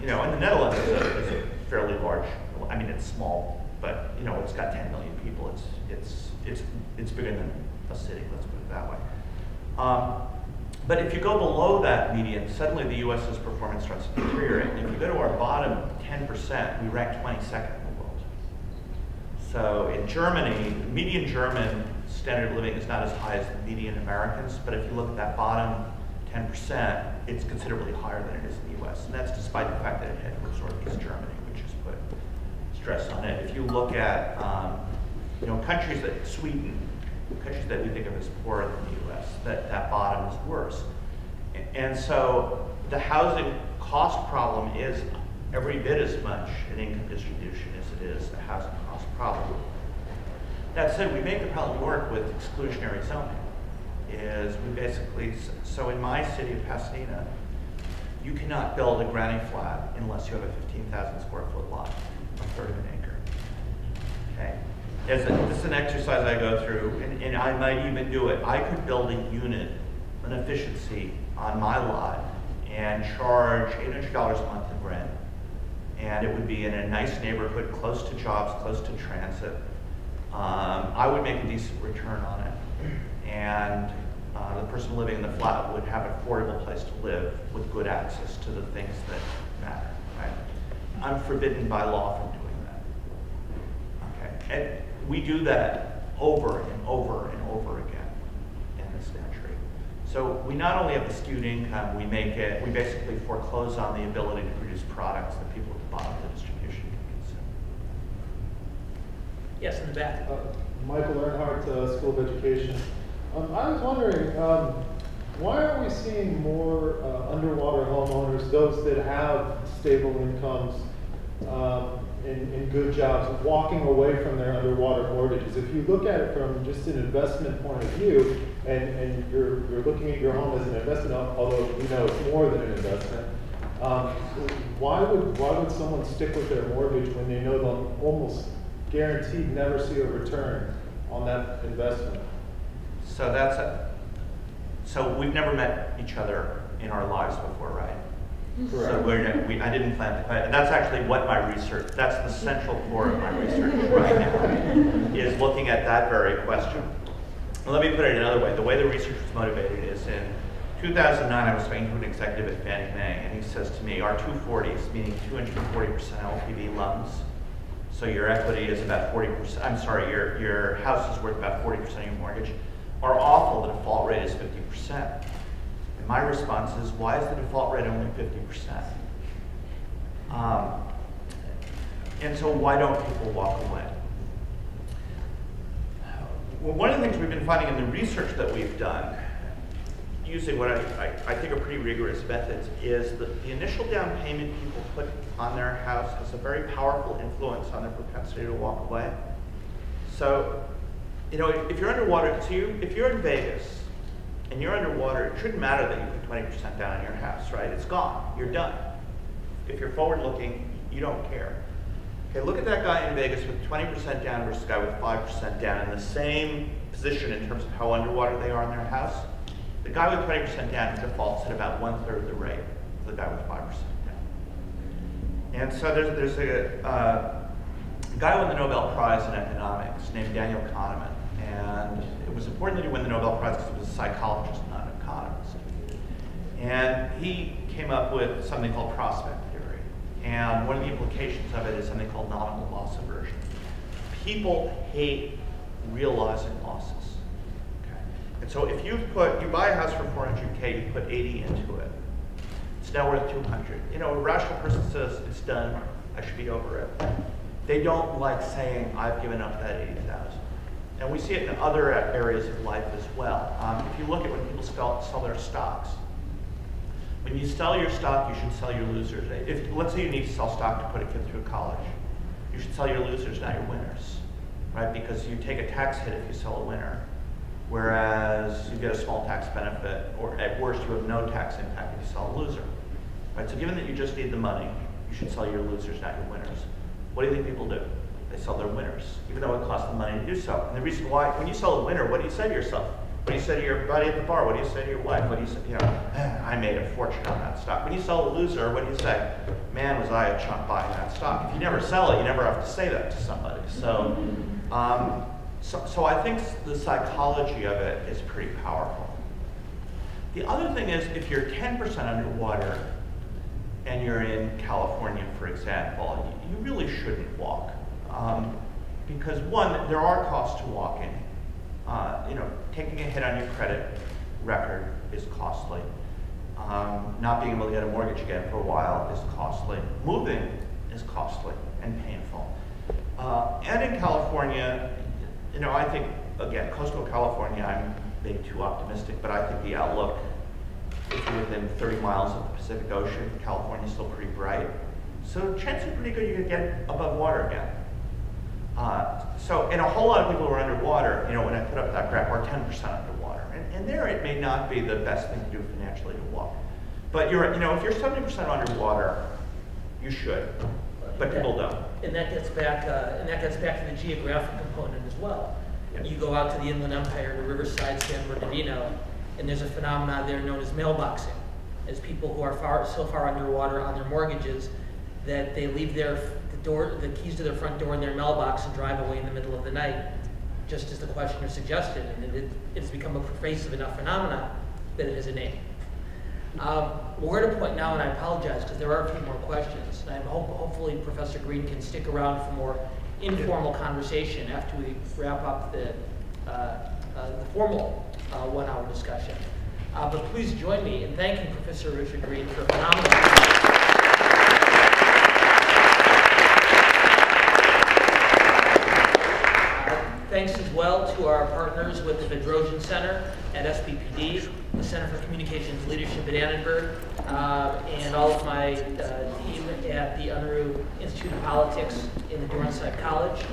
you know, and the Netherlands is a fairly large. I mean, it's small, but you know, it's got 10 million people. It's bigger than a city. Let's put it that way. But if you go below that median, suddenly the U.S.'s performance starts to deteriorate. And if you go to our bottom 10%, we rank 22nd in the world. So in Germany, median German standard of living is not as high as the median Americans, but if you look at that bottom 10%, it's considerably higher than it is in the U.S. And that's despite the fact that it had to absorb East Germany, which has put stress on it. If you look at you know, countries that Sweden, countries that we think of as poorer than the U.S., that bottom is worse. And so the housing cost problem is every bit as much an income distribution as it is a housing cost problem. That said, we make the problem work with exclusionary zoning. Is we basically, so in my city of Pasadena, you cannot build a granny flat unless you have a 15,000 square foot lot, a third of an acre. Okay? This is an exercise I go through, and I might even do it. I could build a unit, an efficiency on my lot, and charge $800 a month in rent. And it would be in a nice neighborhood, close to jobs, close to transit. I would make a decent return on it. And the person living in the flat would have an affordable place to live with good access to the things that matter, right? I'm forbidden by law from doing that. Okay, and we do that over and over and over again in this country. So we not only have the skewed income, we basically foreclose on the ability to produce products that people at the bottom of the distribution can consume. Yes, in the back. Michael Earnhardt, School of Education. I was wondering, why are we seeing more underwater homeowners, those that have stable incomes and good jobs, walking away from their underwater mortgages? If you look at it from just an investment point of view, and you're looking at your home as an investment, although we know it's more than an investment, Why would someone stick with their mortgage when they know they'll almost guaranteed never see a return on that investment? So we've never met each other in our lives before, right? Correct. So I didn't plan to, and that's actually what my research, that's the central core of my research right now, is looking at that very question. Let me put it another way. The way the research was motivated is in 2009, I was speaking to an executive at Fannie Mae, and he says to me, our 240s, meaning 240% LTV loans, so your equity is about 40%, I'm sorry, your house is worth about 40% of your mortgage, are awful. The default rate is 50%. And my response is, why is the default rate only 50%? And so why don't people walk away? Well, one of the things we've been finding in the research that we've done, using what I think are pretty rigorous methods, is that the initial down payment people put on their house has a very powerful influence on their propensity to walk away. So, you know, if you're underwater, if you're in Vegas and you're underwater, it shouldn't matter that you put 20% down on your house, right? It's gone. You're done. If you're forward-looking, you don't care. Okay, look at that guy in Vegas with 20% down versus a guy with 5% down in the same position in terms of how underwater they are in their house. The guy with 20% down defaults at about 1/3 the rate of the guy with 5% down. And so there's a guy who won the Nobel Prize in economics named Daniel Kahneman. And it was important that he win the Nobel Prize because he was a psychologist, not an economist. And he came up with something called prospect theory. And one of the implications of it is something called nominal loss aversion. People hate realizing losses. Okay? And so if you buy a house for $400K, you put 80 into it. It's now worth 200. You know, a rational person says, it's done, I should be over it. They don't like saying, I've given up that 80,000. And we see it in other areas of life as well. If you look at when people sell their stocks, when you sell your stock, you should sell your losers. Let's say you need to sell stock to put a kid through college. You should sell your losers, not your winners, right? Because you take a tax hit if you sell a winner, whereas you get a small tax benefit, or at worst, you have no tax impact if you sell a loser, right? So given that you just need the money, you should sell your losers, not your winners. What do you think people do? They sell their winners, even though it costs them money to do so. And the reason why, when you sell a winner, what do you say to yourself? What do you say to your buddy at the bar? What do you say to your wife? What do you say, you know, I made a fortune on that stock. When you sell a loser, what do you say? Man, was I a chump buying that stock. If you never sell it, you never have to say that to somebody. So, so I think the psychology of it is pretty powerful. The other thing is, if you're 10% underwater and you're in California, for example, you really shouldn't walk. Because one, there are costs to walking. You know, taking a hit on your credit record is costly. Not being able to get a mortgage again for a while is costly. Moving is costly and painful. And in California, you know, I think, again, coastal California, I'm maybe too optimistic, but I think the outlook, if you're within 30 miles of the Pacific Ocean, California's still pretty bright. So chances are pretty good you could get above water again. And a whole lot of people who are underwater, you know, when I put up that graph, are 10% underwater. And there it may not be the best thing to do financially to walk. But you know, if you're 70% underwater, you should. But people don't. And that gets back to the geographic component as well. Yeah. You go out to the Inland Empire, to Riverside, San Bernardino, and there's a phenomenon there known as mailboxing. As people who are so far underwater on their mortgages that they leave the keys to their front door in their mailbox and drive away in the middle of the night, just as the questioner suggested, and it's become a pervasive enough phenomenon that it has a name. We're at a point now, and I apologize because there are a few more questions. And hopefully Professor Green can stick around for more informal conversation after we wrap up the formal 1-hour discussion. But please join me in thanking Professor Richard Green for a phenomenal Thanks as well to our partners with the Bedrosian Center at SPPD, the Center for Communications Leadership at Annenberg, and all of my team at the Unruh Institute of Politics in the Dornsife College.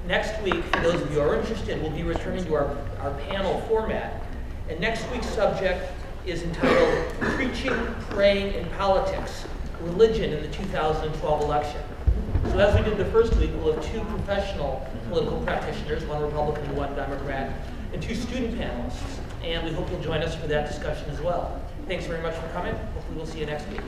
Next week, for those of you who are interested, we'll be returning to our panel format. And next week's subject is entitled Preaching, Praying, and Politics, religion in the 2012 election. So as we did the first week, we'll have 2 professional political practitioners, 1 Republican and 1 Democrat, and 2 student panelists. And we hope you'll join us for that discussion as well. Thanks very much for coming. Hopefully we'll see you next week.